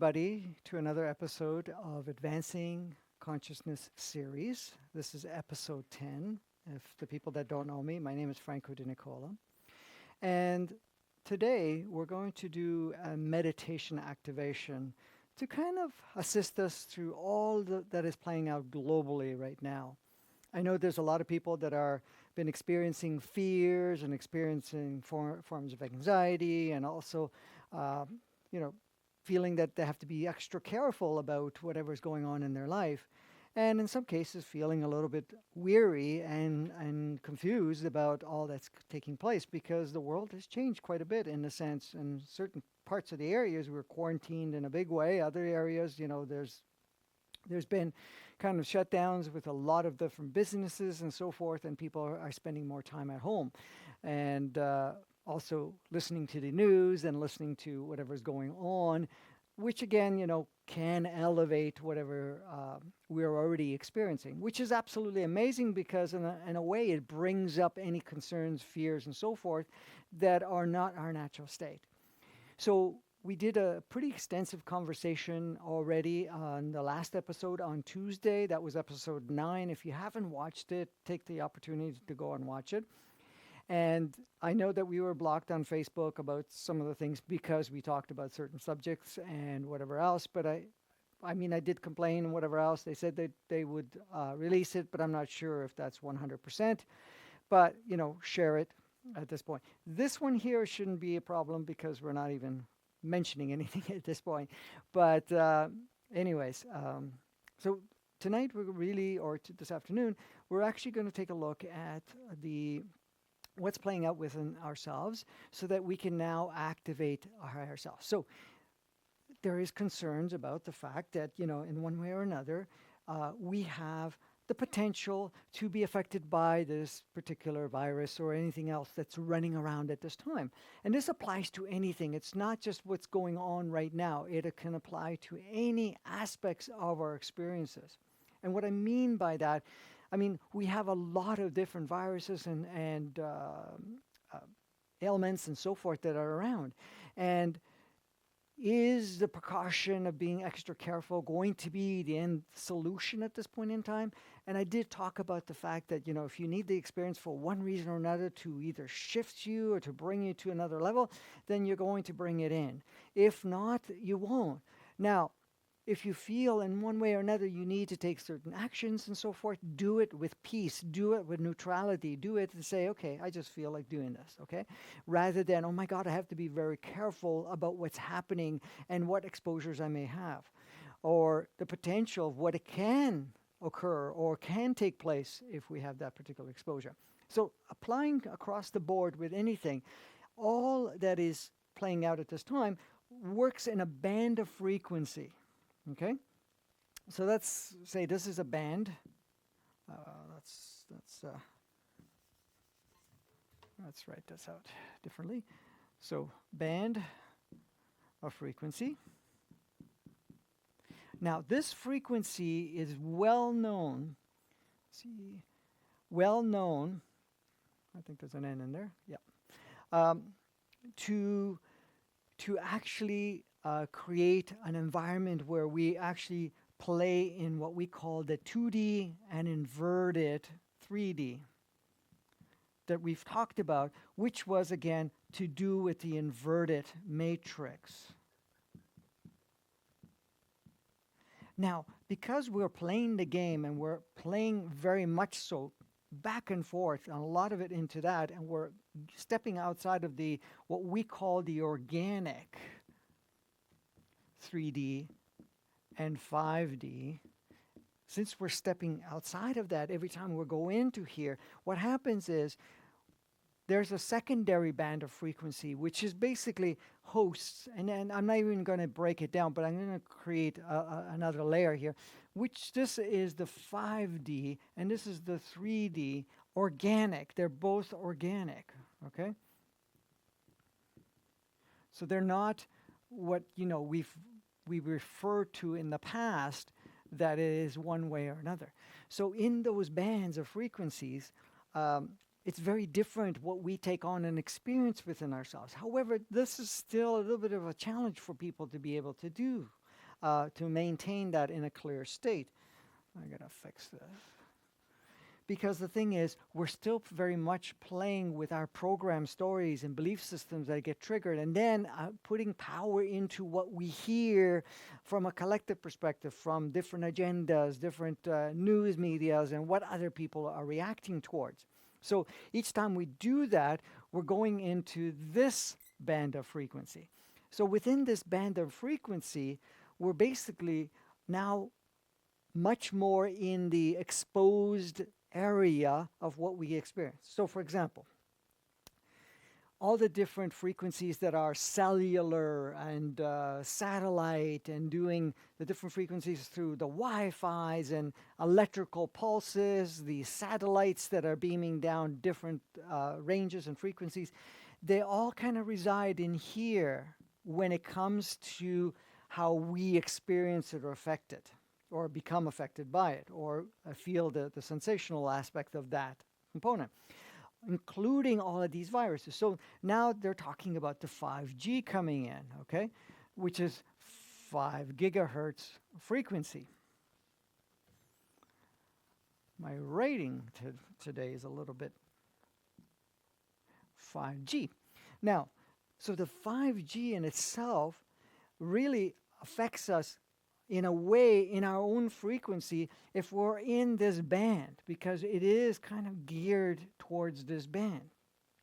everybody, to another episode of Advancing Consciousness series. This is episode 10. If the people that don't know me, my name is Franco De Nicola. And today we're going to do a meditation activation to kind of assist us through all that is playing out globally right now. I know there's a lot of people that are been experiencing fears and experiencing forms of anxiety, and also, uh, you know, feeling that they have to be extra careful about whatever's going on in their life. And in some cases, feeling a little bit weary and confused about all that's taking place because the world has changed quite a bit in a sense. In certain parts of the areas, we're quarantined in a big way. Other areas, there's been kind of shutdowns with a lot of different businesses and so forth, and people are spending more time at home. And also listening to the news and listening to whatever's going on, which again, can elevate whatever we're already experiencing, which is absolutely amazing because in a way it brings up any concerns, fears, and so forth that are not our natural state. So we did a pretty extensive conversation already on the last episode on Tuesday. That was episode 9. If you haven't watched it, take the opportunity to go and watch it. And I know that we were blocked on Facebook about some of the things because we talked about certain subjects and whatever else. But I mean, I did complain and whatever else. They said that they would release it, but I'm not sure if that's 100%. But, share it at this point. This one here shouldn't be a problem because we're not even mentioning anything at this point. But anyways, so tonight this afternoon, we're actually going to take a look at what's playing out within ourselves so that we can now activate our higher self. So there is concerns about the fact that, in one way or another, we have the potential to be affected by this particular virus or anything else that's running around at this time. And this applies to anything. It's not just what's going on right now. It can apply to any aspects of our experiences. And what I mean by that, we have a lot of different viruses and ailments and so forth that are around. And is the precaution of being extra careful going to be the end solution at this point in time? And I did talk about the fact that, if you need the experience for one reason or another to either shift you or to bring you to another level, then you're going to bring it in. If not, you won't. Now, if you feel in one way or another you need to take certain actions and so forth, do it with peace, do it with neutrality, do it and say, okay, I just feel like doing this, okay? Rather than, oh my God, I have to be very careful about what's happening and what exposures I may have, or the potential of what it can occur or can take place if we have that particular exposure. So applying across the board with anything, all that is playing out at this time works in a band of frequency. Okay, so let's say this is a band. Let's write this out differently. So band of frequency. Now this frequency is well known. Well known. I think there's an N in there. Yeah. To actually create an environment where we actually play in what we call the 2D and inverted 3D that we've talked about, which was, again, to do with the inverted matrix. Now, because we're playing the game and we're playing very much so back and forth, and a lot of it into that, and we're stepping outside of what we call the organic 3D and 5D, since we're stepping outside of that every time we go into here, what happens is there's a secondary band of frequency, which is basically hosts. And then I'm not even going to break it down, but I'm going to create another layer here, which this is the 5D and this is the 3D organic. They're both organic, okay? So they're not what, we referred to in the past that it is one way or another. So in those bands of frequencies, it's very different what we take on and experience within ourselves. However, this is still a little bit of a challenge for people to be able to do. to maintain that in a clear state. I gotta fix this. Because the thing is, we're still very much playing with our program stories and belief systems that get triggered, and then putting power into what we hear from a collective perspective, from different agendas, different news medias, and what other people are reacting towards. So each time we do that, we're going into this band of frequency. So within this band of frequency, we're basically now much more in the exposed area of what we experience. So for example, all the different frequencies that are cellular and satellite, and doing the different frequencies through the Wi-Fi's and electrical pulses, the satellites that are beaming down different ranges and frequencies, they all kind of reside in here when it comes to how we experience it or affect it, or become affected by it, or feel the sensational aspect of that component, including all of these viruses. So now they're talking about the 5G coming in, okay, which is 5 gigahertz frequency. My rating today is a little bit 5G. Now, so the 5G in itself really affects us in a way in our own frequency if we're in this band, because it is kind of geared towards this band.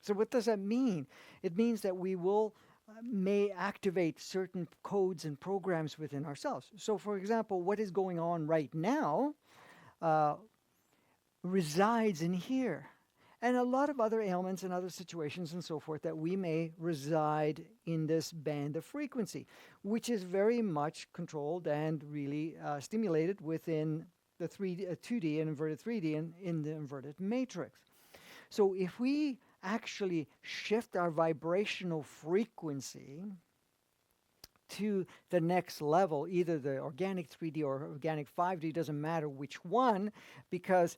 So what does that mean? It means that we will may activate certain codes and programs within ourselves. So for example, what is going on right now resides in here. And a lot of other ailments and other situations and so forth that we may reside in this band of frequency, which is very much controlled and really stimulated within the 2D and inverted 3D and in the inverted matrix. So if we actually shift our vibrational frequency to the next level, either the organic 3D or organic 5D, doesn't matter which one, because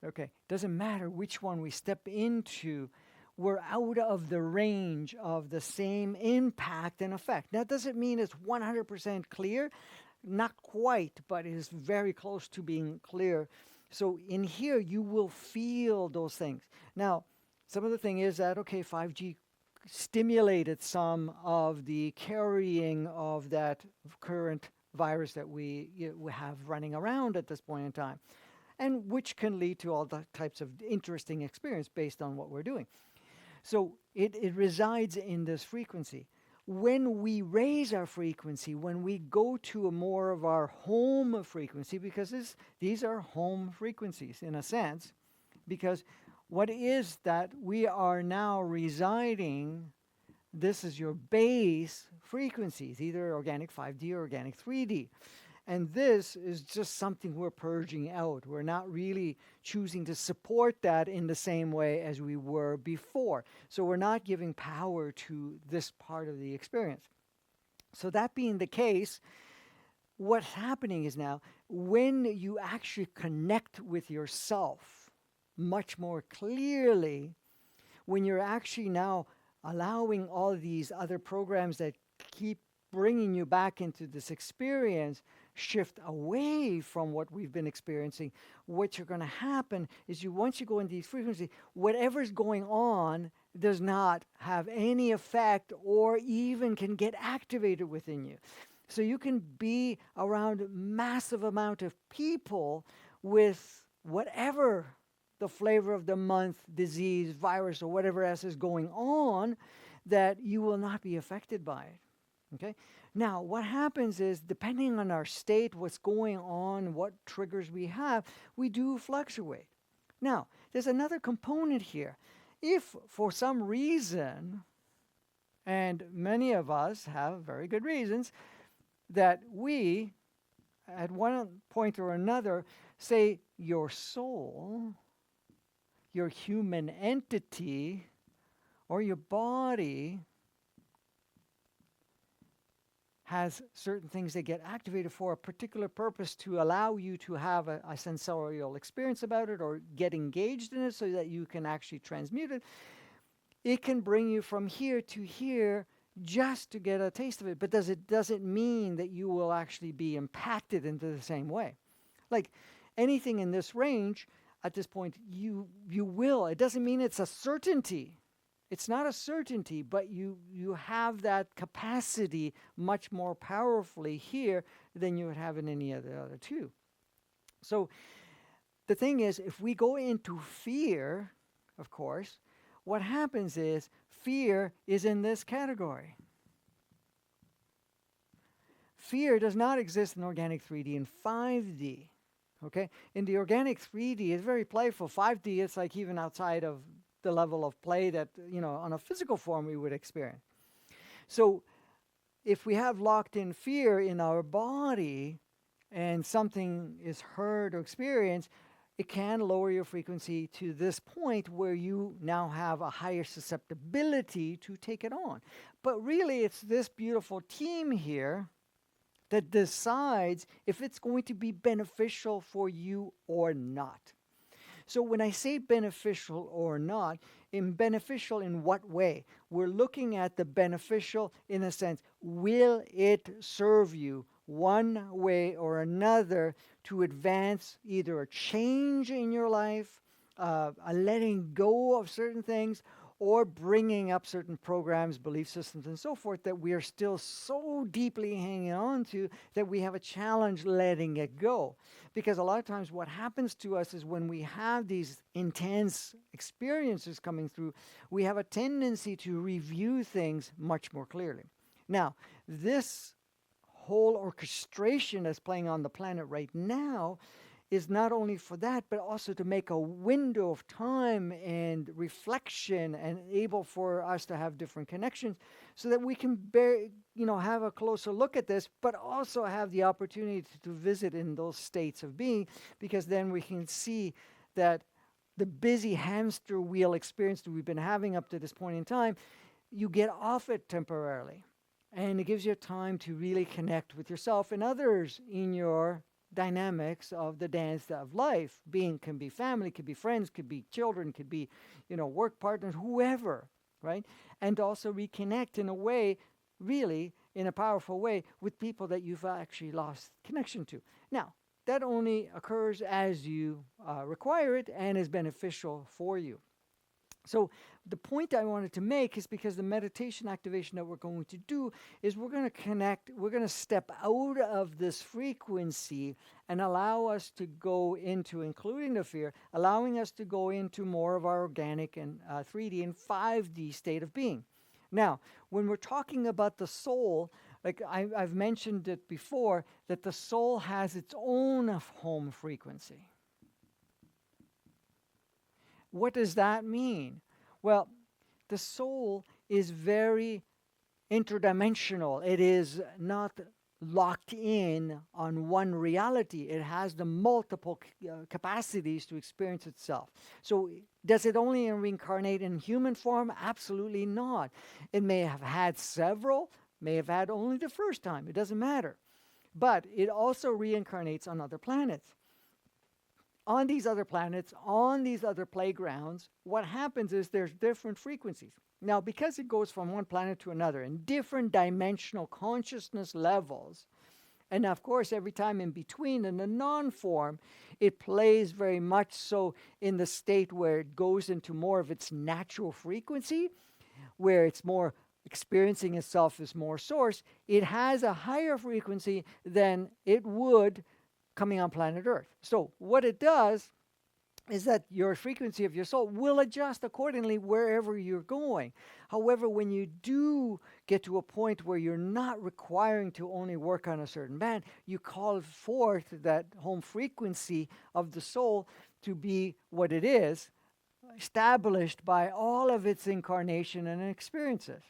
okay, doesn't matter which one we step into, we're out of the range of the same impact and effect. That doesn't mean it's 100% clear, not quite, but it is very close to being clear. So in here, you will feel those things. Now, some of the thing is that, okay, 5G stimulated some of the carrying of that current virus that we have running around at this point in time, and which can lead to all the types of interesting experience based on what we're doing. So it resides in this frequency. When we raise our frequency, when we go to a more of our home frequency, because these are home frequencies in a sense, because what is that we are now residing, this is your base frequencies, either organic 5D or organic 3D. And this is just something we're purging out. We're not really choosing to support that in the same way as we were before. So we're not giving power to this part of the experience. So that being the case, what's happening is now, when you actually connect with yourself much more clearly, when you're actually now allowing all of these other programs that keep bringing you back into this experience, shift away from what we've been experiencing, what's going to happen is once you go into these frequencies, whatever's going on does not have any effect or even can get activated within you. So you can be around a massive amount of people with whatever the flavor of the month, disease, virus, or whatever else is going on, that you will not be affected by it. Okay? Now, what happens is, depending on our state, what's going on, what triggers we have, we do fluctuate. Now, there's another component here. If for some reason, and many of us have very good reasons, that we, at one point or another, say your soul, your human entity, or your body has certain things that get activated for a particular purpose to allow you to have a sensorial experience about it or get engaged in it so that you can actually transmute it. It can bring you from here to here. just to get a taste of it. But does it mean that you will actually be impacted into the same way? Like anything in this range, at this point, you will. It doesn't mean it's a certainty. It's not a certainty, but you have that capacity much more powerfully here than you would have in any other two. So the thing is, if we go into fear, of course, what happens is fear is in this category. Fear does not exist in organic 3D and 5D. Okay? In the organic 3D, it's very playful. 5D, it's like even outside of the level of play that, on a physical form we would experience. So if we have locked in fear in our body and something is heard or experienced, it can lower your frequency to this point where you now have a higher susceptibility to take it on. But really, it's this beautiful team here that decides if it's going to be beneficial for you or not. So when I say beneficial or not, beneficial in what way? We're looking at the beneficial in a sense. Will it serve you one way or another to advance either a change in your life, a letting go of certain things, or bringing up certain programs, belief systems, and so forth that we are still so deeply hanging on to that we have a challenge letting it go. Because a lot of times what happens to us is when we have these intense experiences coming through, we have a tendency to review things much more clearly. Now, this whole orchestration that's playing on the planet right now is not only for that, but also to make a window of time and reflection and able for us to have different connections so that we can have a closer look at this, but also have the opportunity to visit in those states of being, because then we can see that the busy hamster wheel experience that we've been having up to this point in time, you get off it temporarily. And it gives you time to really connect with yourself and others in your dynamics of the dance of life. Being can be family, could be friends, could be children, could be, work partners, whoever, right? And also reconnect in a way, really, in a powerful way, with people that you've actually lost connection to. Now, that only occurs as you require it and is beneficial for you. So the point I wanted to make is because the meditation activation that we're going to do is we're going to connect, we're going to step out of this frequency and allow us to go into, including the fear, allowing us to go into more of our organic and 3D and 5D state of being. Now, when we're talking about the soul, like I've mentioned it before, that the soul has its own home frequency. What does that mean? Well, the soul is very interdimensional. It is not locked in on one reality. It has the multiple capacities to experience itself. So does it only reincarnate in human form? Absolutely not. It may have had several, may have had only the first time. It doesn't matter. But it also reincarnates on other planets. On these other planets, on these other playgrounds, what happens is there's different frequencies. Now, because it goes from one planet to another in different dimensional consciousness levels, and of course, every time in between, in the non-form, it plays very much so in the state where it goes into more of its natural frequency, where it's more experiencing itself as more source. It has a higher frequency than it would coming on planet Earth. So what it does is that your frequency of your soul will adjust accordingly wherever you're going. However, when you do get to a point where you're not requiring to only work on a certain band, you call forth that home frequency of the soul to be what it is, established by all of its incarnation and experiences.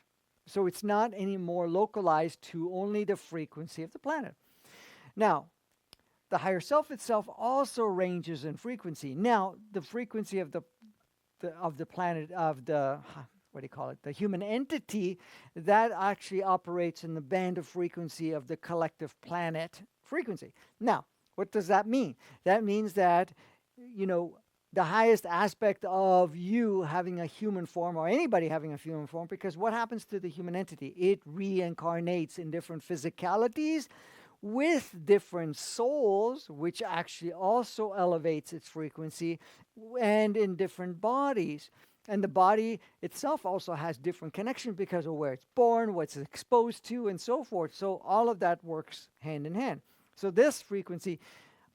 So it's not any more localized to only the frequency of the planet. Now, the higher self itself also ranges in frequency. Now, the frequency of the planet, of the, the human entity, that actually operates in the band of frequency of the collective planet frequency. Now, what does that mean? That means that, the the highest aspect of you having a human form or anybody having a human form, because what happens to the human entity? It reincarnates in different physicalities with different souls, which actually also elevates its frequency, and in different bodies. And the body itself also has different connections because of where it's born, what it's exposed to, and so forth. So all of that works hand in hand. So this frequency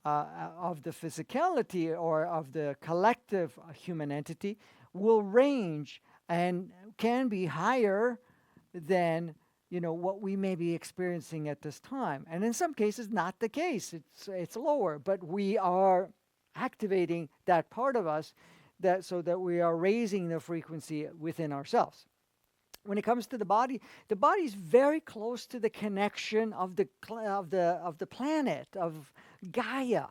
of the physicality or of the collective human entity will range and can be higher than what we may be experiencing at this time. And in some cases, not the case. It's lower, but we are activating that part of us so that we are raising the frequency within ourselves. When it comes to the body is very close to the connection of the planet, of Gaia.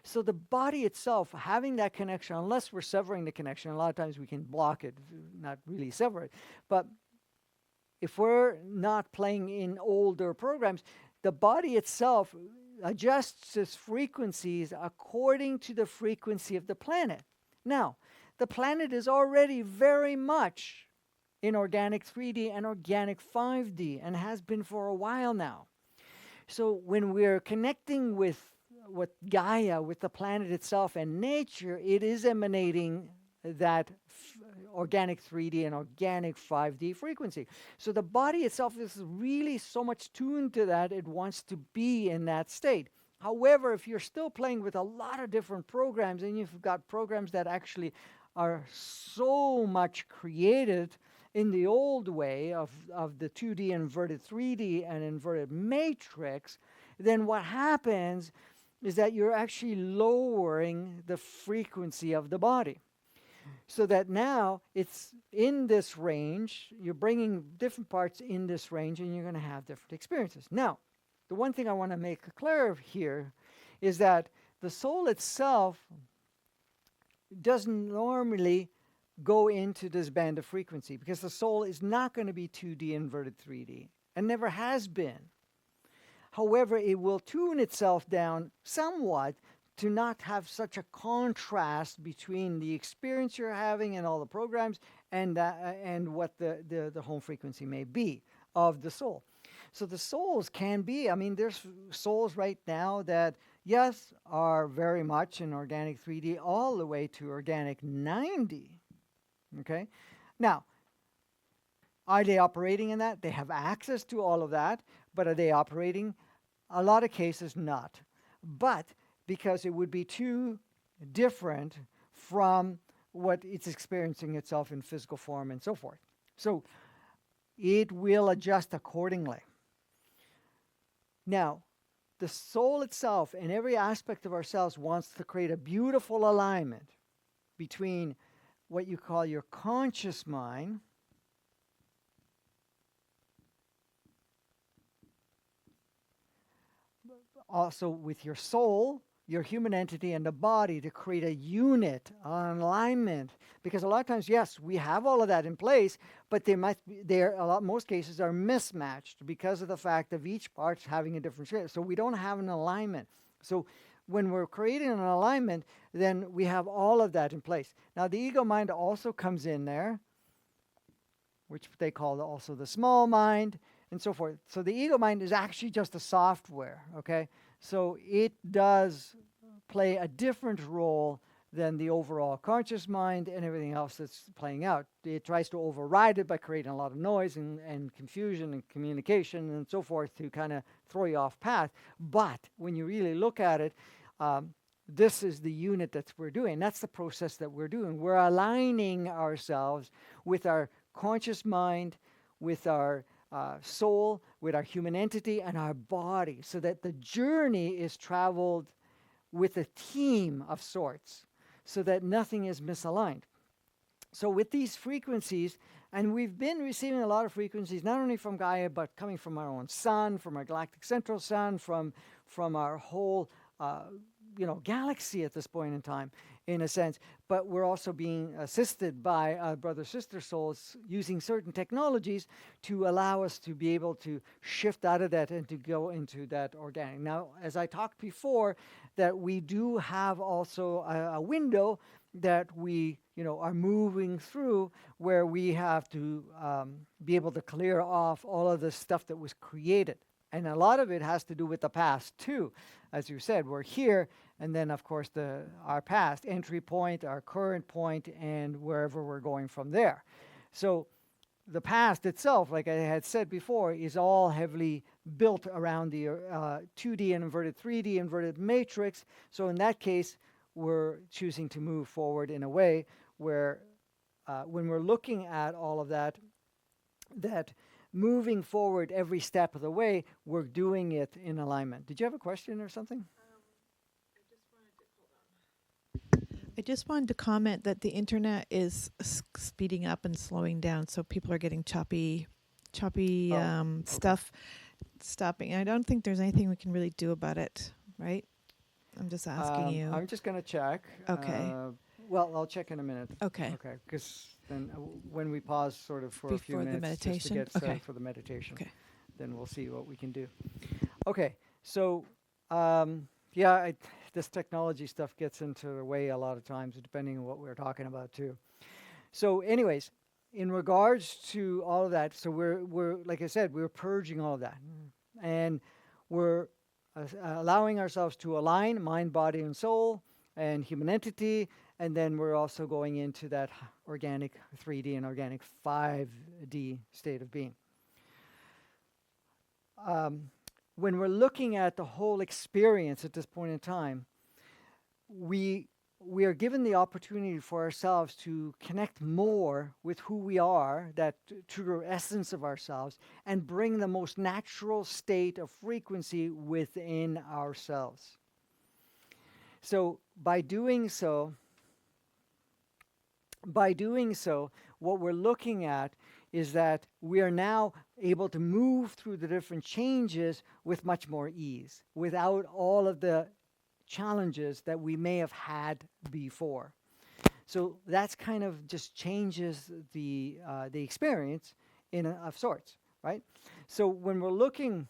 So the body itself having that connection, unless we're severing the connection, a lot of times we can block it, not really sever it. But if we're not playing in older programs, the body itself adjusts its frequencies according to the frequency of the planet. Now, the planet is already very much in organic 3D and organic 5D and has been for a while now. So when we're connecting with Gaia, with the planet itself and nature, it is emanating that organic 3D and organic 5D frequency. So the body itself is really so much tuned to that, it wants to be in that state. However, if you're still playing with a lot of different programs, and you've got programs that actually are so much created in the old way of the 2D inverted 3D and inverted matrix, then what happens is that you're actually lowering the frequency of the body. So that now it's in this range, you're bringing different parts in this range, and you're going to have different experiences. Now, the one thing I want to make clear here is that the soul itself doesn't normally go into this band of frequency, because the soul is not going to be 2D inverted 3D and never has been. However, it will tune itself down somewhat to not have such a contrast between the experience you're having and all the programs and what the home frequency may be of the soul. So the souls can be, there's souls right now that, yes, are very much in organic 3D all the way to organic 9D. Okay? Now, are they operating in that? They have access to all of that, but are they operating? A lot of cases, not. But because it would be too different from what it's experiencing itself in physical form and so forth. So it will adjust accordingly. Now, the soul itself and every aspect of ourselves wants to create a beautiful alignment between what you call your conscious mind also with your soul, your human entity, and the body to create a unit, an alignment. Because a lot of times, yes, we have all of that in place, but most cases are mismatched because of the fact of each part having a different shape. So we don't have an alignment. So when we're creating an alignment, then we have all of that in place. Now, the ego mind also comes in there, which they call also the small mind, and so forth. So the ego mind is actually just a software, okay? So it does play a different role than the overall conscious mind and everything else that's playing out. It tries to override it by creating a lot of noise and confusion and communication and so forth to kind of throw you off path. But when you really look at it, this is the unit that we're doing. That's the process that we're doing. We're aligning ourselves with our conscious mind, with our soul, with our human entity, and our body, so that the journey is traveled with a team of sorts, so that nothing is misaligned. So with these frequencies, and we've been receiving a lot of frequencies, not only from Gaia, but coming from our own sun, from our galactic central sun, from our whole galaxy at this point in time, in a sense. But we're also being assisted by brother sister souls using certain technologies to allow us to be able to shift out of that and to go into that organic. Now, as I talked before, that we do have also a window that we are moving through, where we have to be able to clear off all of the stuff that was created. And a lot of it has to do with the past too. As you said, we're here, and then of course our past entry point, our current point, and wherever we're going from there. So the past itself, like I had said before, is all heavily built around the 2D and inverted 3D inverted matrix. So in that case, we're choosing to move forward in a way where when we're looking at all of that moving forward every step of the way, we're doing it in alignment. Did you have a question or something? I just wanted to comment that the internet is speeding up and slowing down, so people are getting choppy Okay. stuff stopping. I don't think there's anything we can really do about it, right? I'm just asking you. I'm just going to check. Okay. Well, I'll check in a minute. Okay. Okay, because then when we pause sort of for a few Before the minutes just to meditation? get set Okay. for the meditation, Okay. then we'll see what we can do. Okay, so this technology stuff gets into the way a lot of times, depending on what we're talking about too. So, anyways, in regards to all of that, so we're like I said, we're purging all of that, and we're allowing ourselves to align mind, body, and soul, and human entity, and then we're also going into that organic 3D and organic 5D state of being. When we're looking at the whole experience at this point in time, we are given the opportunity for ourselves to connect more with who we are, that true essence of ourselves, and bring the most natural state of frequency within ourselves. So by doing so, what we're looking at is that we are now able to move through the different changes with much more ease, without all of the challenges that we may have had before. So that's kind of just changes the experience of sorts, right? So when we're looking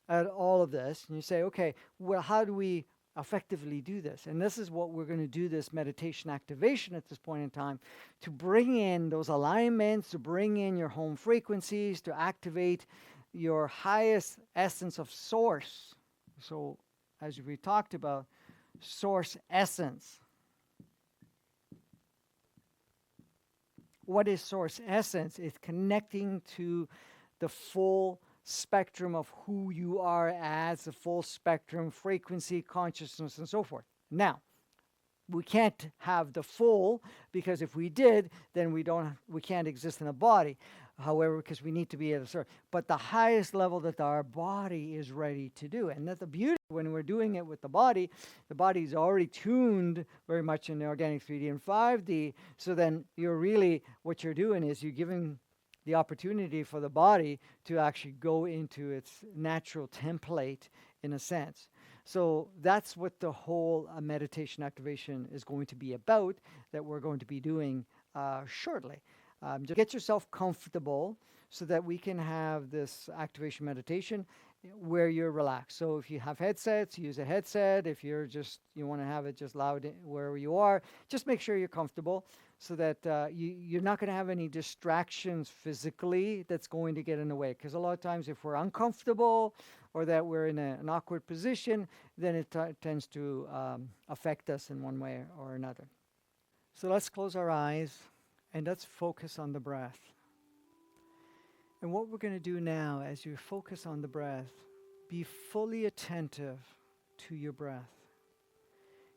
at all of this, and you say, okay, well, how do we effectively do this? And this is what we're going to do, this meditation activation at this point in time, to bring in those alignments, to bring in your home frequencies, to activate your highest essence of source. So as we talked about, source essence. What is source essence? It's connecting to the full spectrum of who you are as a full spectrum, frequency, consciousness, and so forth. Now, we can't have the full, because if we did, then we can't exist in a body. However, because we need to be at a certain, but the highest level that our body is ready to do. And that's the beauty when we're doing it with the body is already tuned very much in the organic 3D and 5D. So then what you're doing is you're giving the opportunity for the body to actually go into its natural template in a sense. So that's what the whole meditation activation is going to be about, that we're going to be doing shortly. Just get yourself comfortable so that we can have this activation meditation where you're relaxed. So if you have headsets, use a headset. If you want to have it just loud wherever you are, just make sure you're comfortable so that you're not going to have any distractions physically that's going to get in the way. Because a lot of times if we're uncomfortable or that we're in an awkward position, then it tends to affect us in one way or another. So let's close our eyes and let's focus on the breath. And what we're going to do now, as you focus on the breath, be fully attentive to your breath.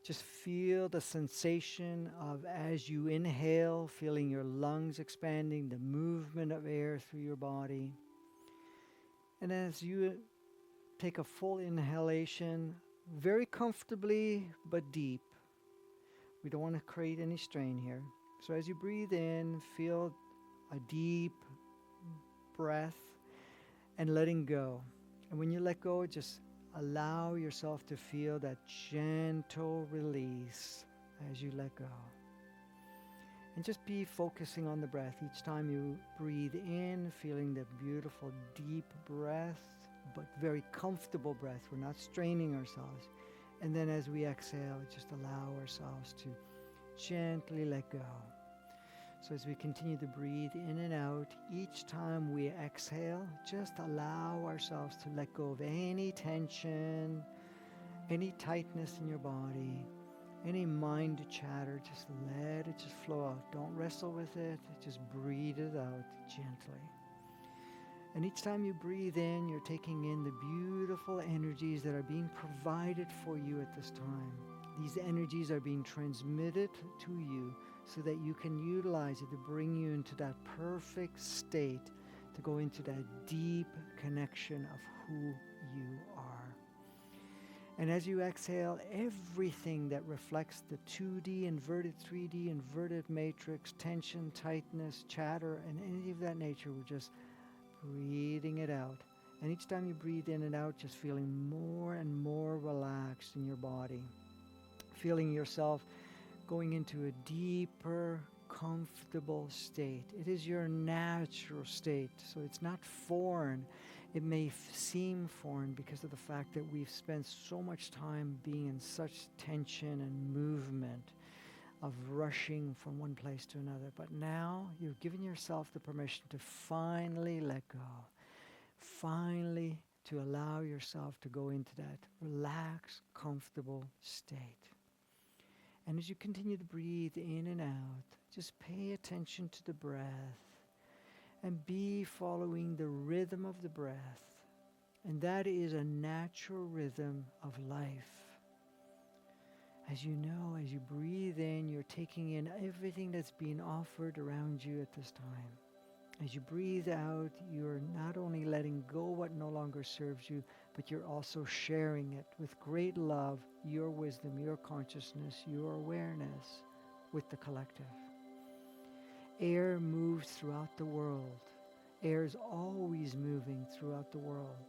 Just feel the sensation of, as you inhale, feeling your lungs expanding, the movement of air through your body. And as you take a full inhalation, very comfortably but deep. We don't want to create any strain here. So as you breathe in, feel a deep breath and letting go. And when you let go, just Allow yourself to feel that gentle release as you let go. And just be focusing on the breath. Each time you breathe in, feeling the beautiful deep breath, but very comfortable breath. We're not straining ourselves. And then as we exhale, just allow ourselves to gently let go. So as we continue to breathe in and out, each time we exhale, just allow ourselves to let go of any tension, any tightness in your body, any mind chatter. Just let it just flow out. Don't wrestle with it. Just breathe it out gently. And each time you breathe in, you're taking in the beautiful energies that are being provided for you at this time. These energies are being transmitted to you so that you can utilize it to bring you into that perfect state, to go into that deep connection of who you are. And as you exhale, everything that reflects the 2D, inverted 3D, inverted matrix, tension, tightness, chatter, and any of that nature, we're just breathing it out. And each time you breathe in and out, just feeling more and more relaxed in your body. Feeling yourself going into a deeper, comfortable state. It is your natural state, so it's not foreign. It may seem foreign because of the fact that we've spent so much time being in such tension and movement, of rushing from one place to another. But now you've given yourself the permission to finally let go. Finally to allow yourself to go into that relaxed, comfortable state. And as you continue to breathe in and out, just pay attention to the breath and be following the rhythm of the breath. And that is a natural rhythm of life. As you know, as you breathe in, you're taking in everything that's being offered around you at this time. As you breathe out, you're not only letting go what no longer serves you, but you're also sharing it with great love, your wisdom, your consciousness, your awareness with the collective. Air moves throughout the world. Air is always moving throughout the world.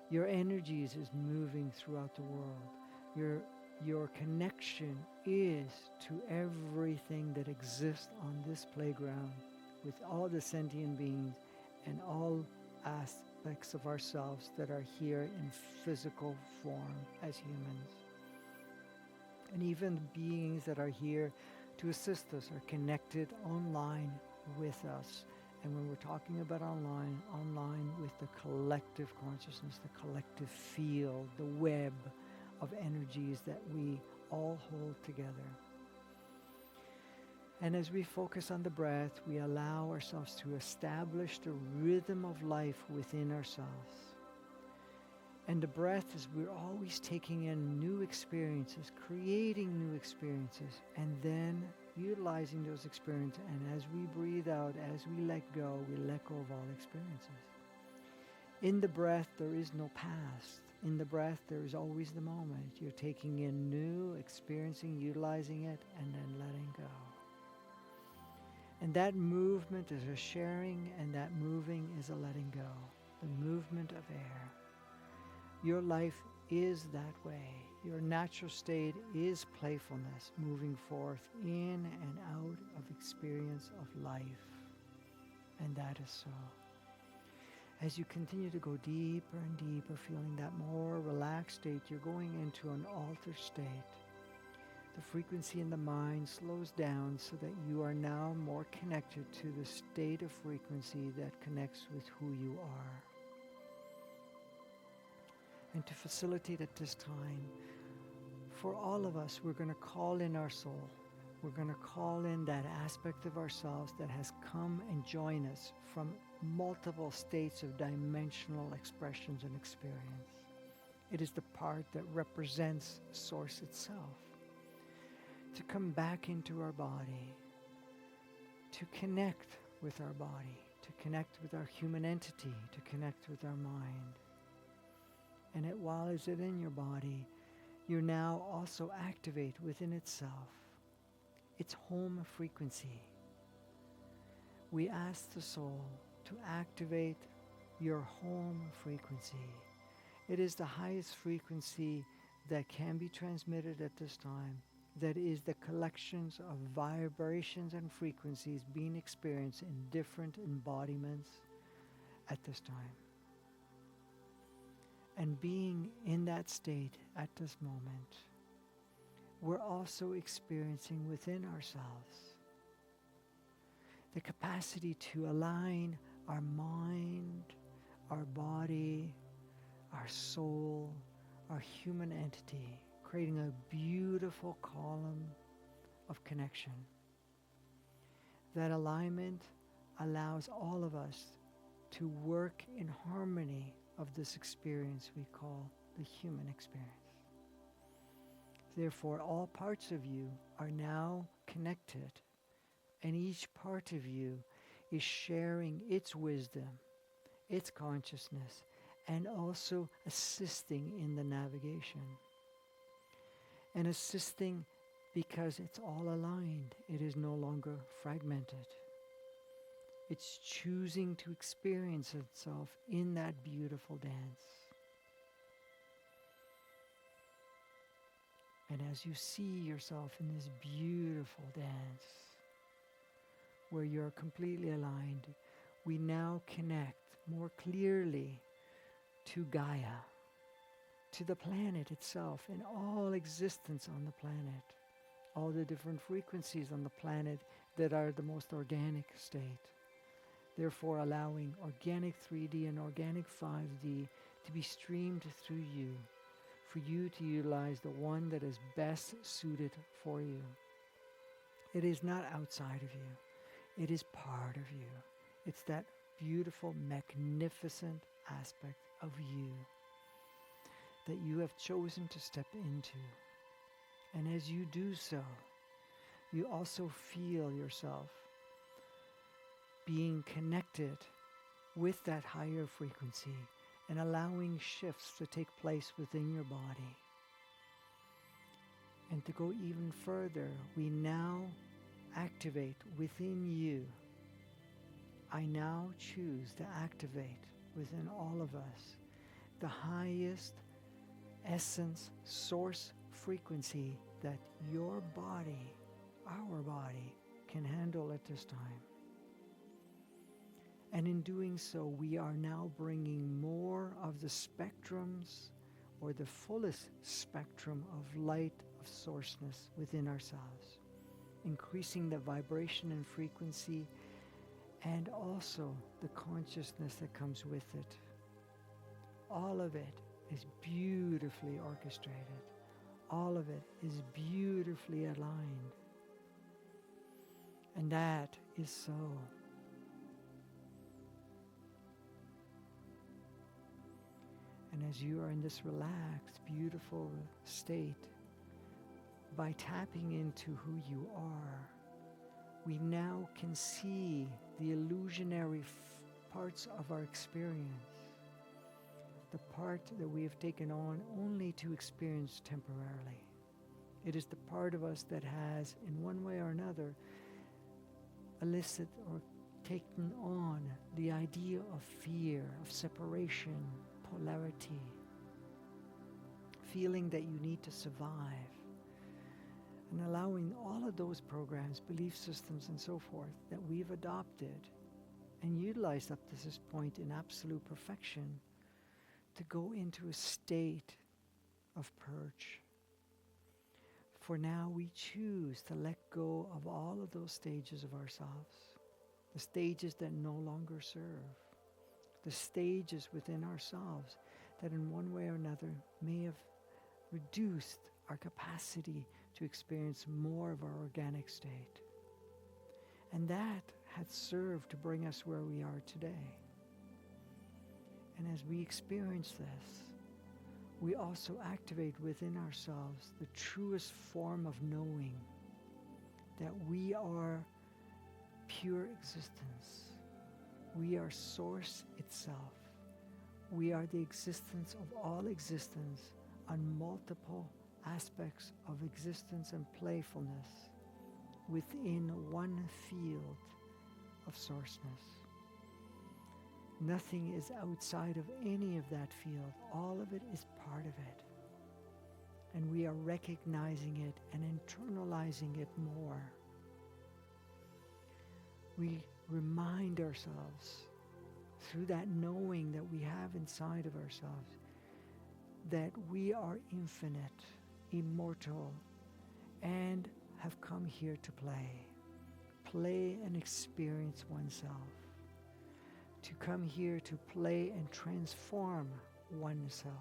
Your energies is moving throughout the world. Your connection is to everything that exists on this playground, with all the sentient beings and all aspects of ourselves that are here in physical form as humans. And even the beings that are here to assist us are connected online with us. And when we're talking about online with the collective consciousness, the collective field, the web of energies that we all hold together. And as we focus on the breath, we allow ourselves to establish the rhythm of life within ourselves. And the breath is we're always taking in new experiences, creating new experiences, and then utilizing those experiences. And as we breathe out, as we let go of all experiences. In the breath, there is no past. In the breath, there is always the moment. You're taking in new, experiencing, utilizing it, and then letting go. And that movement is a sharing, and that moving is a letting go. The movement of air. Your life is that way. Your natural state is playfulness, moving forth in and out of experience of life. And that is so. As you continue to go deeper and deeper, feeling that more relaxed state, you're going into an altered state. The frequency in the mind slows down so that you are now more connected to the state of frequency that connects with who you are. And to facilitate at this time, for all of us, we're going to call in our soul. We're going to call in that aspect of ourselves that has come and joined us from multiple states of dimensional expressions and experience. It is the part that represents Source itself. To come back into our body, to connect with our body, to connect with our human entity, to connect with our mind. And while it's in your body, you now also activate within itself its home frequency. We ask the soul to activate your home frequency. It is the highest frequency that can be transmitted at this time. That is the collections of vibrations and frequencies being experienced in different embodiments at this time. And being in that state at this moment, we're also experiencing within ourselves the capacity to align our mind, our body, our soul, our human entity, creating a beautiful column of connection. That alignment allows all of us to work in harmony of this experience we call the human experience. Therefore, all parts of you are now connected, and each part of you is sharing its wisdom, its consciousness, and also assisting in the navigation. And assisting because it's all aligned. It is no longer fragmented. It's choosing to experience itself in that beautiful dance. And as you see yourself in this beautiful dance, where you're completely aligned, we now connect more clearly to Gaia, to the planet itself and all existence on the planet, all the different frequencies on the planet that are the most organic state. Therefore allowing organic 3D and organic 5D to be streamed through you, for you to utilize the one that is best suited for you. It is not outside of you. It is part of you. It's that beautiful, magnificent aspect of you that you have chosen to step into. And as you do so, you also feel yourself being connected with that higher frequency and allowing shifts to take place within your body. And to go even further, we now activate within you. I now choose to activate within all of us the highest essence, source frequency that your body, our body, can handle at this time. And in doing so, we are now bringing more of the spectrums or the fullest spectrum of light of sourceness within ourselves, increasing the vibration and frequency and also the consciousness that comes with it. All of it is beautifully orchestrated. All of it is beautifully aligned. And that is so. And as you are in this relaxed, beautiful state, by tapping into who you are, we now can see the illusionary parts of our experience, the part that we have taken on only to experience temporarily. It is the part of us that has, in one way or another, elicited or taken on the idea of fear, of separation, polarity, feeling that you need to survive, and allowing all of those programs, belief systems, and so forth that we've adopted and utilized up to this point in absolute perfection to go into a state of purge. For now, we choose to let go of all of those stages of ourselves, the stages that no longer serve, the stages within ourselves that in one way or another may have reduced our capacity to experience more of our organic state. And that had served to bring us where we are today. And as we experience this, we also activate within ourselves the truest form of knowing that we are pure existence. We are source itself. We are the existence of all existence on multiple aspects of existence and playfulness within one field of sourceness. Nothing is outside of any of that field. All of it is part of it. And we are recognizing it and internalizing it more. We remind ourselves through that knowing that we have inside of ourselves that we are infinite, immortal, and have come here to play. Play and experience oneself. To come here to play and transform oneself.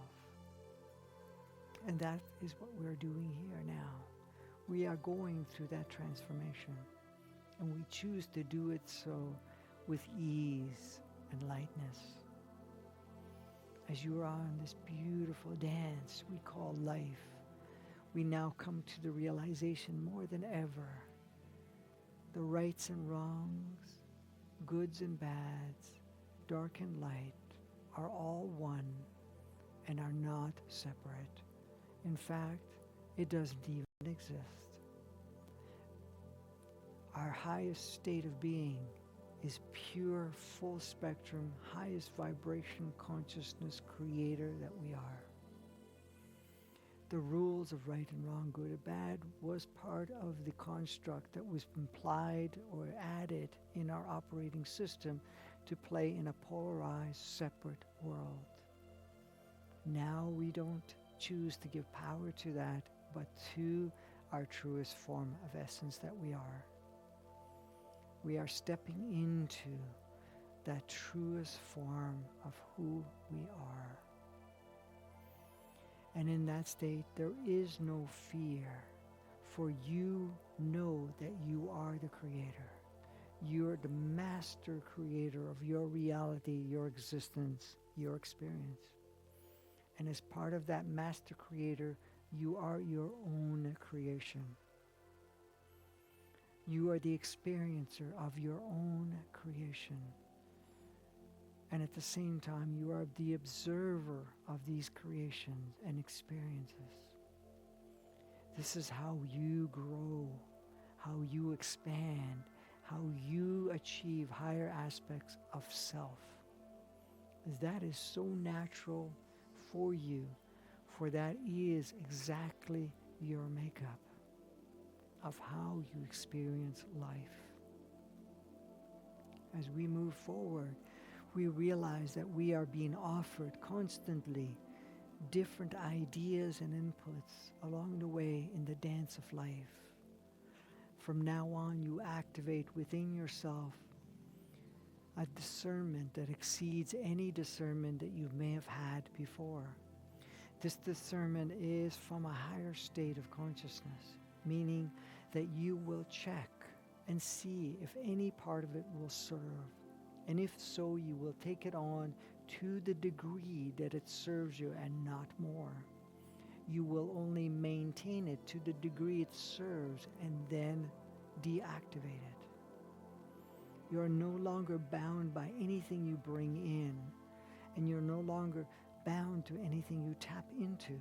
And that is what we're doing here now. We are going through that transformation. And we choose to do it so with ease and lightness. As you are on this beautiful dance we call life, we now come to the realization more than ever, the rights and wrongs, goods and bads, dark and light are all one and are not separate. In fact, it doesn't even exist. Our highest state of being is pure, full spectrum, highest vibration consciousness creator that we are. The rules of right and wrong, good or bad, was part of the construct that was implied or added in our operating system to play in a polarized, separate world. Now we don't choose to give power to that, but to our truest form of essence that we are. We are stepping into that truest form of who we are. And in that state, there is no fear, for you know that you are the creator. You're the master creator of your reality, your existence, your experience. And as part of that master creator, you are your own creation. You are the experiencer of your own creation. And at the same time, you are the observer of these creations and experiences. This is how you grow, how you expand, how you achieve higher aspects of self. That is so natural for you, for that is exactly your makeup of how you experience life. As we move forward, we realize that we are being offered constantly different ideas and inputs along the way in the dance of life. From now on, you activate within yourself a discernment that exceeds any discernment that you may have had before. This discernment is from a higher state of consciousness, meaning that you will check and see if any part of it will serve. And if so, you will take it on to the degree that it serves you and not more. You will only maintain it to the degree it serves and then deactivate it. You are no longer bound by anything you bring in, and you're no longer bound to anything you tap into.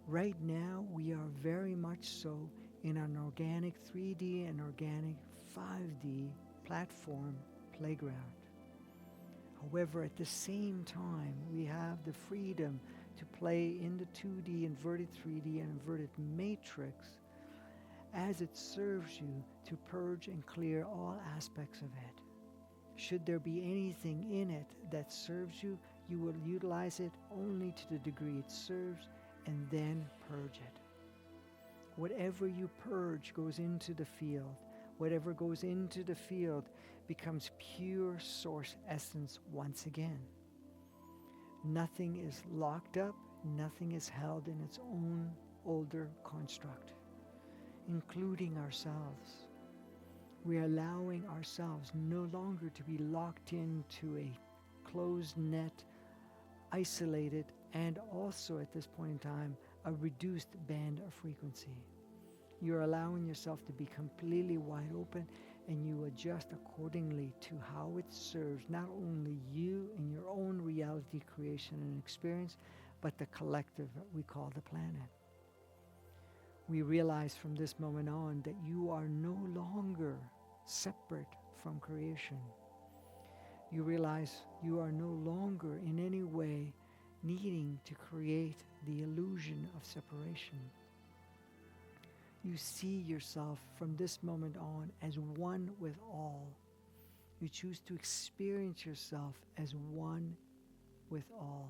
Right now, we are very much so in an organic 3D and organic 5D platform playground. However, at the same time, we have the freedom to play in the 2D, inverted 3D, and inverted matrix as it serves you to purge and clear all aspects of it. Should there be anything in it that serves you, you will utilize it only to the degree it serves and then purge it. Whatever you purge goes into the field. Whatever goes into the field becomes pure source essence once again. Nothing is locked up, nothing is held in its own older construct, including ourselves. We are allowing ourselves no longer to be locked into a closed net, isolated, and also at this point in time, a reduced band of frequency. You're allowing yourself to be completely wide open, and you adjust accordingly to how it serves not only you in your own reality creation and experience, but the collective that we call the planet. We realize from this moment on that you are no longer separate from creation. You realize you are no longer in any way needing to create the illusion of separation. You see yourself from this moment on as one with all. You choose to experience yourself as one with all.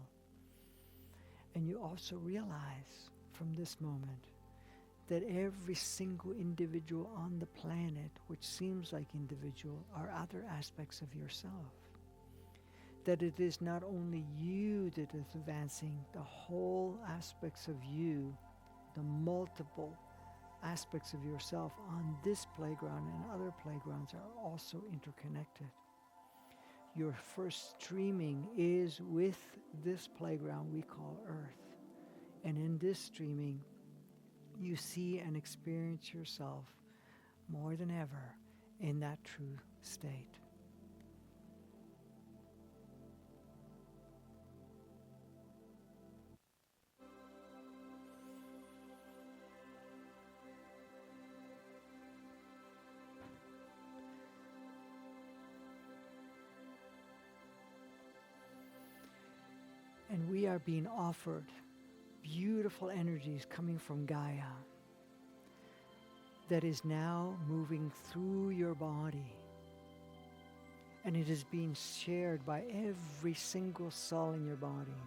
And you also realize from this moment that every single individual on the planet, which seems like individual, are other aspects of yourself. That it is not only you that is advancing, the whole aspects of you, the multiple aspects of yourself on this playground and other playgrounds are also interconnected. Your first streaming is with this playground we call Earth. And in this streaming, you see and experience yourself more than ever in that true state. And we are being offered beautiful energies coming from Gaia that is now moving through your body. And it is being shared by every single cell in your body.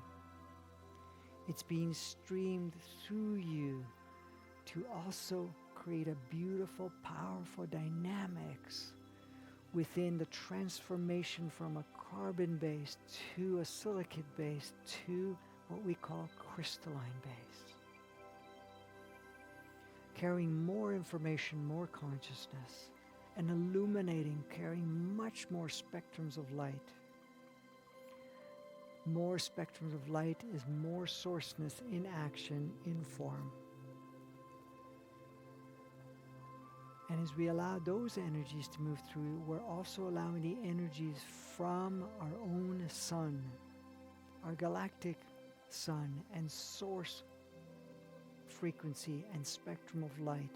It's being streamed through you to also create a beautiful, powerful dynamics within the transformation from a carbon base to a silicate base to what we call crystalline base. Carrying more information, more consciousness, and illuminating, carrying much more spectrums of light. More spectrums of light is more sourceness in action, in form. And as we allow those energies to move through, we're also allowing the energies from our own sun, our galactic sun and source frequency and spectrum of light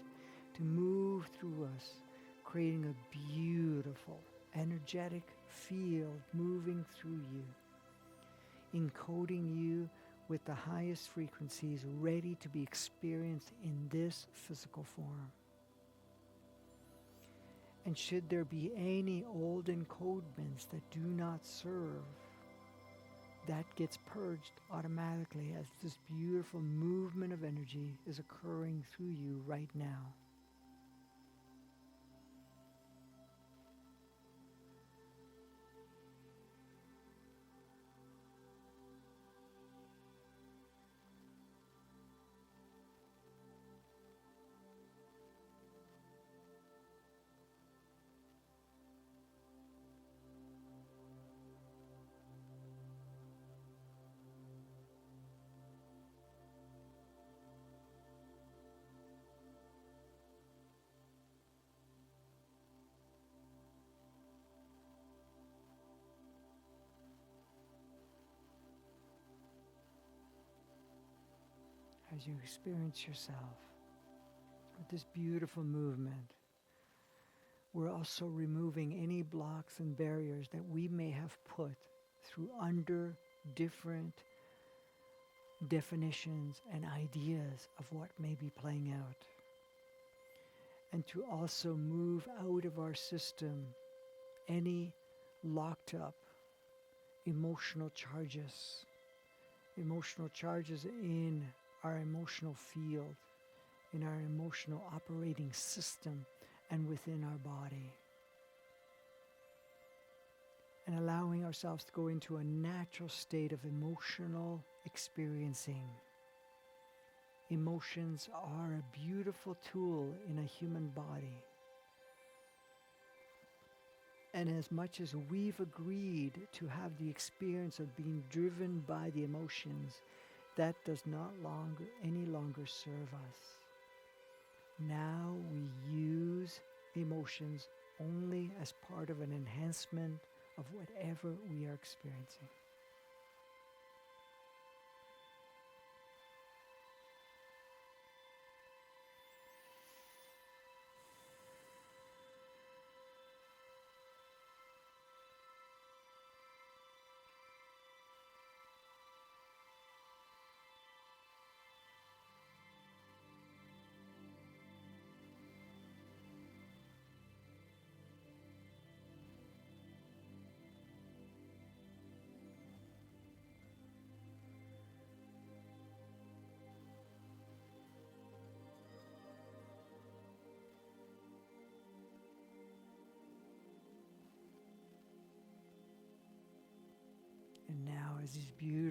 to move through us, creating a beautiful, energetic field moving through you, encoding you with the highest frequencies ready to be experienced in this physical form. And should there be any old encodements that do not serve, that gets purged automatically as this beautiful movement of energy is occurring through you right now. As you experience yourself with this beautiful movement, we're also removing any blocks and barriers that we may have put through under different definitions and ideas of what may be playing out. And to also move out of our system any locked up emotional charges in our emotional field, in our emotional operating system, and within our body. And allowing ourselves to go into a natural state of emotional experiencing. Emotions are a beautiful tool in a human body. And as much as we've agreed to have the experience of being driven by the emotions, that does not any longer serve us. Now we use emotions only as part of an enhancement of whatever we are experiencing.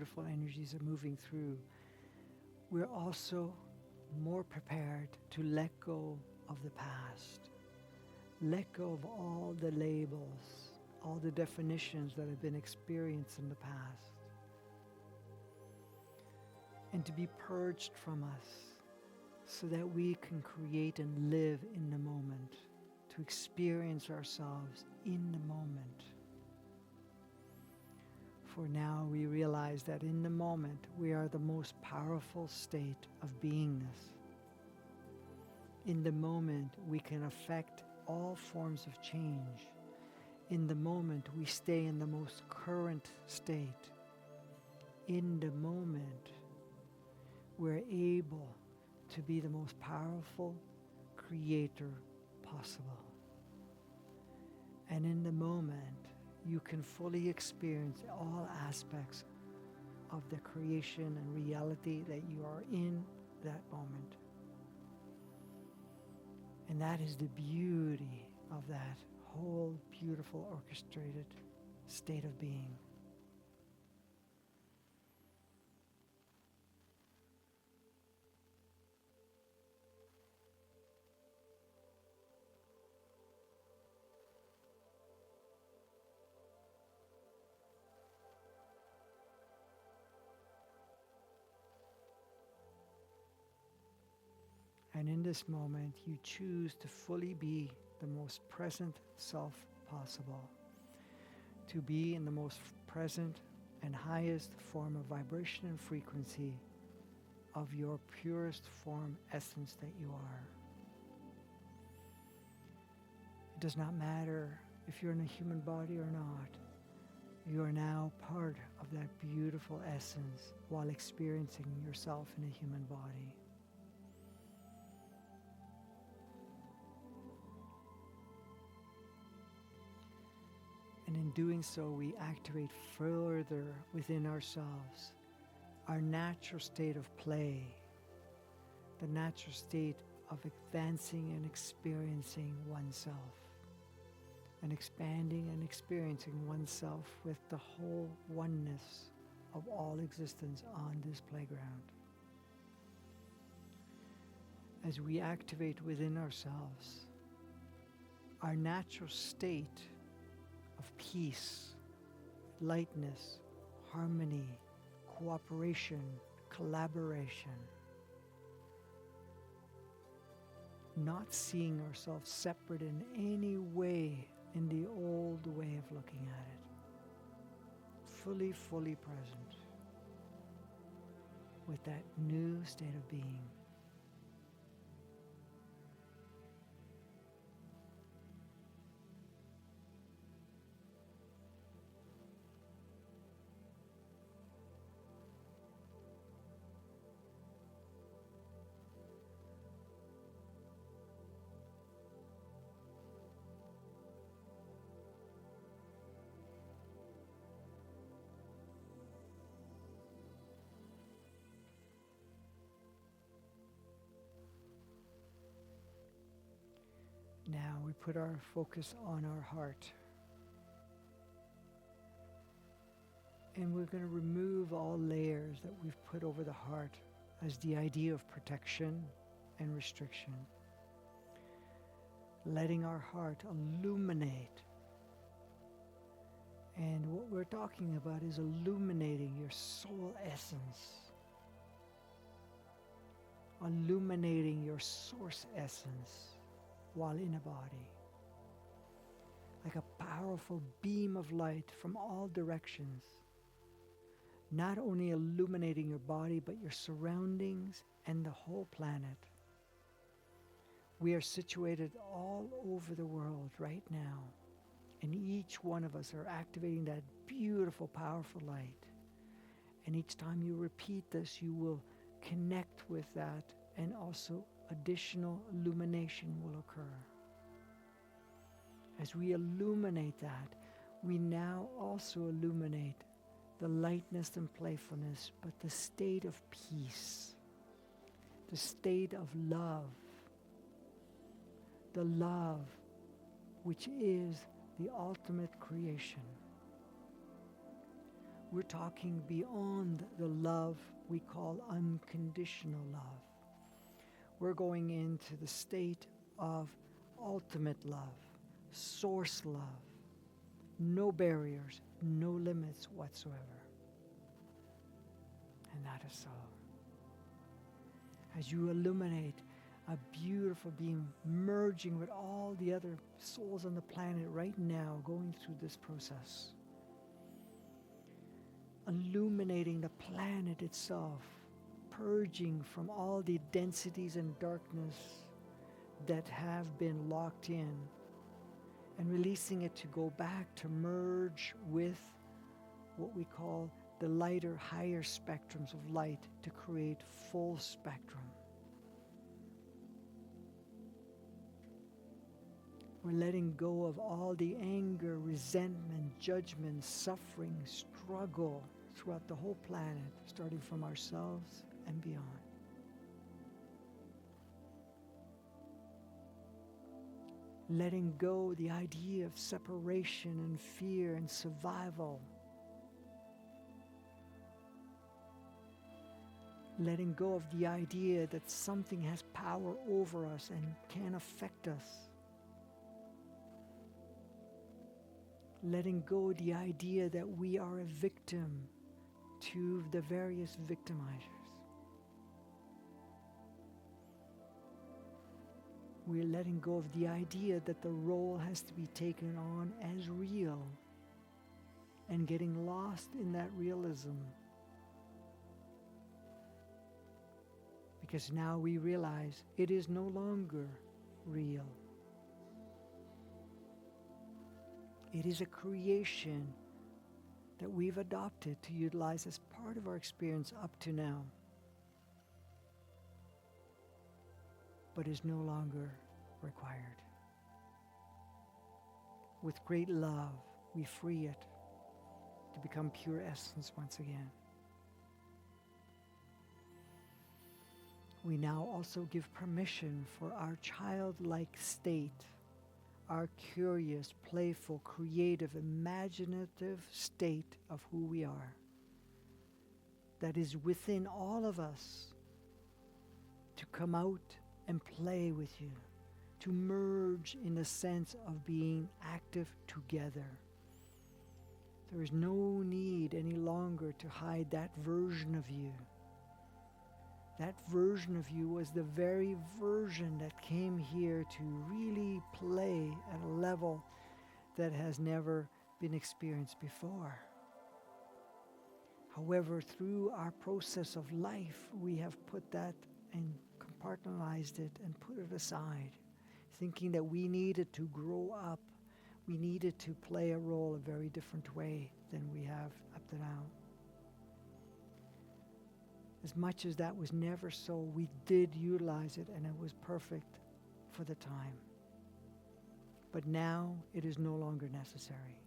beautiful energies are moving through, we're also more prepared to let go of the past, let go of all the labels, all the definitions that have been experienced in the past, and to be purged from us so that we can create and live in the moment, to experience ourselves in the moment. For now we realize that in the moment we are the most powerful state of beingness. In the moment we can affect all forms of change. In the moment we stay in the most current state. In the moment we're able to be the most powerful creator possible. And in the moment you can fully experience all aspects of the creation and reality that you are in that moment. And that is the beauty of that whole beautiful orchestrated state of being. And in this moment, you choose to fully be the most present self possible, to be in the most present and highest form of vibration and frequency of your purest form essence that you are. It does not matter if you're in a human body or not. You are now part of that beautiful essence while experiencing yourself in a human body. And in doing so, we activate further within ourselves our natural state of play, the natural state of advancing and experiencing oneself, and expanding and experiencing oneself with the whole oneness of all existence on this playground. As we activate within ourselves our natural state of peace, lightness, harmony, cooperation, collaboration, not seeing ourselves separate in any way in the old way of looking at it, fully present with that new state of being. Now we put our focus on our heart. And we're going to remove all layers that we've put over the heart as the idea of protection and restriction. Letting our heart illuminate. And what we're talking about is illuminating your soul essence. Illuminating your source essence while in a body. Like a powerful beam of light from all directions. Not only illuminating your body, but your surroundings and the whole planet. We are situated all over the world right now. And each one of us are activating that beautiful, powerful light. And each time you repeat this, you will connect with that, and also additional illumination will occur. As we illuminate that, we now also illuminate the lightness and playfulness, but the state of peace, the state of love, the love which is the ultimate creation. We're talking beyond the love we call unconditional love. We're going into the state of ultimate love, source love, no barriers, no limits whatsoever. And that is so. As you illuminate a beautiful being merging with all the other souls on the planet right now, going through this process, illuminating the planet itself, purging from all the densities and darkness that have been locked in, and releasing it to go back to merge with what we call the lighter, higher spectrums of light to create full spectrum. We're letting go of all the anger, resentment, judgment, suffering, struggle throughout the whole planet, starting from ourselves and beyond. Letting go the idea of separation and fear and survival. Letting go of the idea that something has power over us and can affect us. Letting go the idea that we are a victim to the various victimizers. We're letting go of the idea that the role has to be taken on as real and getting lost in that realism. Because now we realize it is no longer real. It is a creation that we've adopted to utilize as part of our experience up to now, but is no longer required. With great love, we free it to become pure essence once again. We now also give permission for our childlike state, our curious, playful, creative, imaginative state of who we are, that is within all of us, to come out and play with you, to merge in the sense of being active together. There is no need any longer to hide that version of you. That version of you was the very version that came here to really play at a level that has never been experienced before. However, through our process of life, we have put that and compartmentalized it and put it aside, thinking that we needed to grow up. We needed to play a role a very different way than we have up to now. As much as that was never so, we did utilize it and it was perfect for the time. But now it is no longer necessary.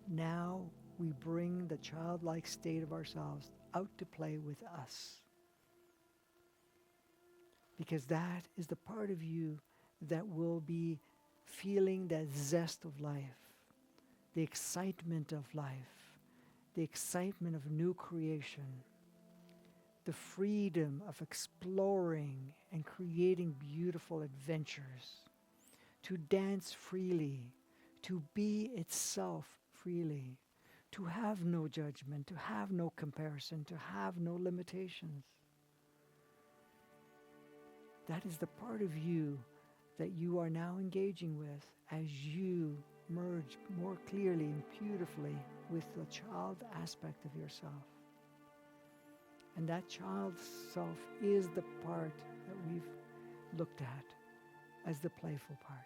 Now we bring the childlike state of ourselves out to play with us. Because that is the part of you that will be feeling that zest of life, the excitement of life, the excitement of new creation, the freedom of exploring and creating beautiful adventures, to dance freely, to be itself freely, to have no judgment, to have no comparison, to have no limitations. That is the part of you that you are now engaging with as you merge more clearly and beautifully with the child aspect of yourself. And that child self is the part that we've looked at as the playful part.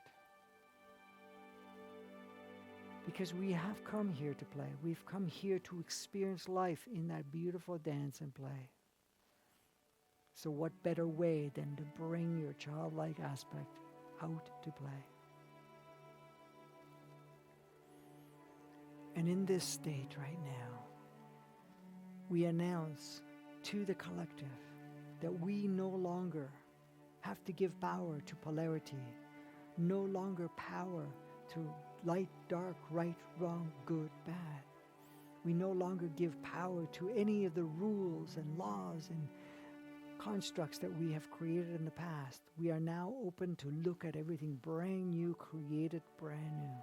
Because we have come here to play. We've come here to experience life in that beautiful dance and play. So what better way than to bring your childlike aspect out to play? And in this state right now, we announce to the collective that we no longer have to give power to polarity, no longer power to light, dark, right, wrong, good, bad. We no longer give power to any of the rules and laws and constructs that we have created in the past. We are now open to look at everything brand new, created brand new.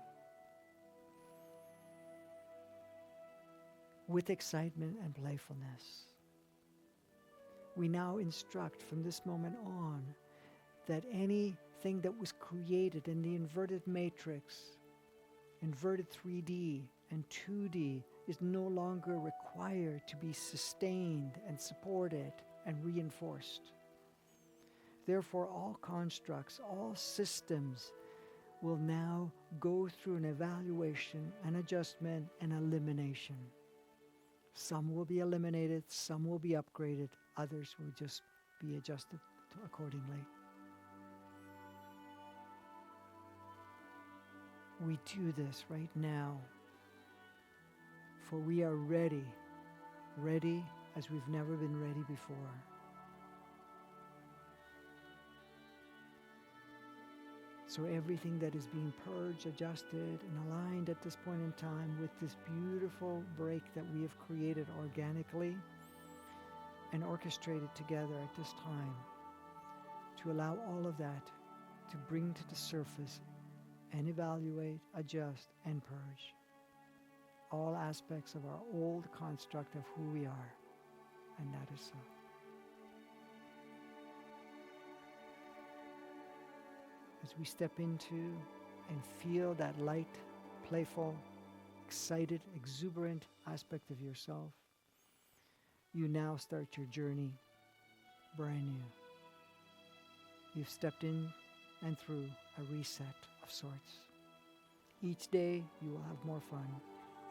With excitement and playfulness. We now instruct from this moment on that anything that was created in the inverted matrix, inverted 3D and 2D, is no longer required to be sustained and supported and reinforced. Therefore, all constructs, all systems will now go through an evaluation, an adjustment, and elimination. Some will be eliminated, some will be upgraded, others will just be adjusted accordingly. We do this right now, for we are ready as we've never been ready before. So everything that is being purged, adjusted, and aligned at this point in time with this beautiful break that we have created organically and orchestrated together at this time, to allow all of that to bring to the surface and evaluate, adjust, and purge all aspects of our old construct of who we are, and that is so. As we step into and feel that light, playful, excited, exuberant aspect of yourself, you now start your journey brand new. You've stepped in and through a reset of sorts. Each day you will have more fun.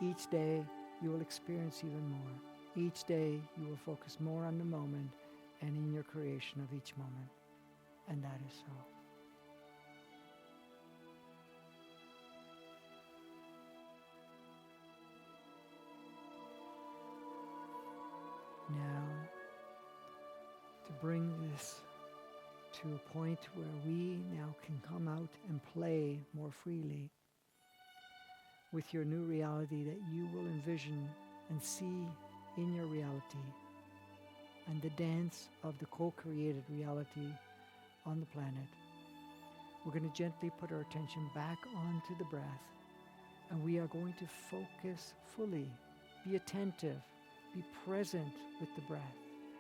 Each day you will experience even more. Each day you will focus more on the moment and in your creation of each moment. And that is so. Now, to bring this to a point where we now can come out and play more freely with your new reality that you will envision and see in your reality, and the dance of the co-created reality on the planet. We're going to gently put our attention back onto the breath, and we are going to focus fully, be attentive, be present with the breath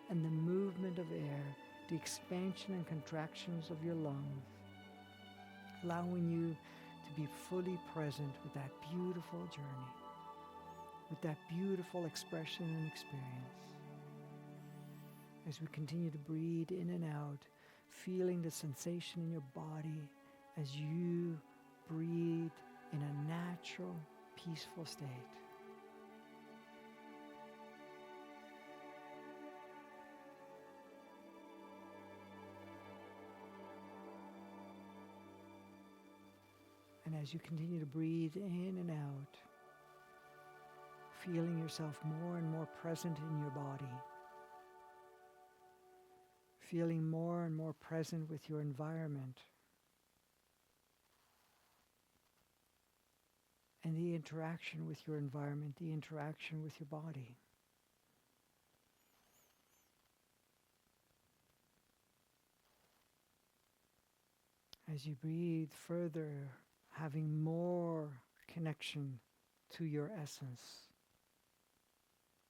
and the movement of air, the expansion and contractions of your lungs, allowing you to be fully present with that beautiful journey, with that beautiful expression and experience. As we continue to breathe in and out, feeling the sensation in your body as you breathe in a natural, peaceful state. And as you continue to breathe in and out, feeling yourself more and more present in your body, feeling more and more present with your environment and the interaction with your environment, the interaction with your body. As you breathe further, having more connection to your essence,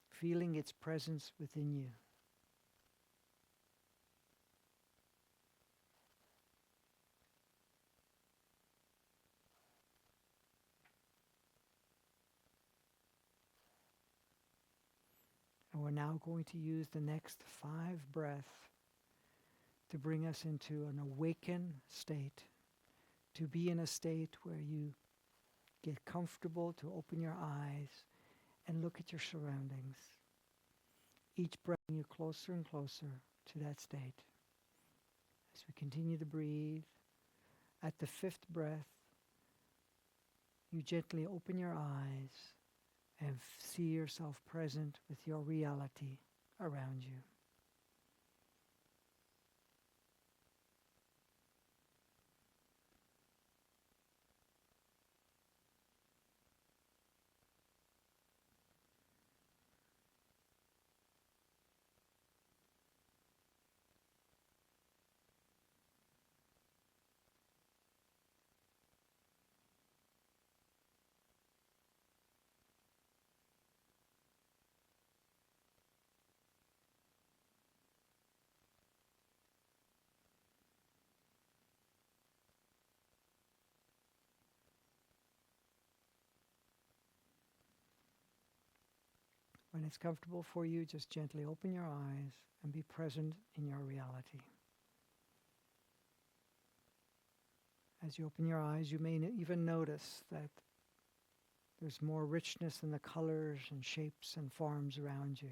feeling its presence within you. And we're now going to use the next 5 breaths to bring us into an awakened state, to be in a state where you get comfortable to open your eyes and look at your surroundings. Each breath brings you closer and closer to that state. As we continue to breathe, at the 5th breath, you gently open your eyes and see yourself present with your reality around you. When it's comfortable for you, just gently open your eyes and be present in your reality. As you open your eyes, you may even notice that there's more richness in the colors and shapes and forms around you.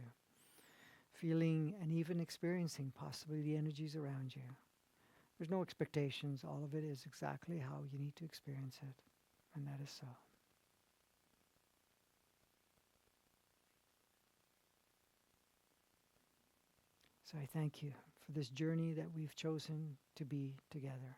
Feeling and even experiencing possibly the energies around you. There's no expectations. All of it is exactly how you need to experience it. And that is so. So I thank you for this journey that we've chosen to be together.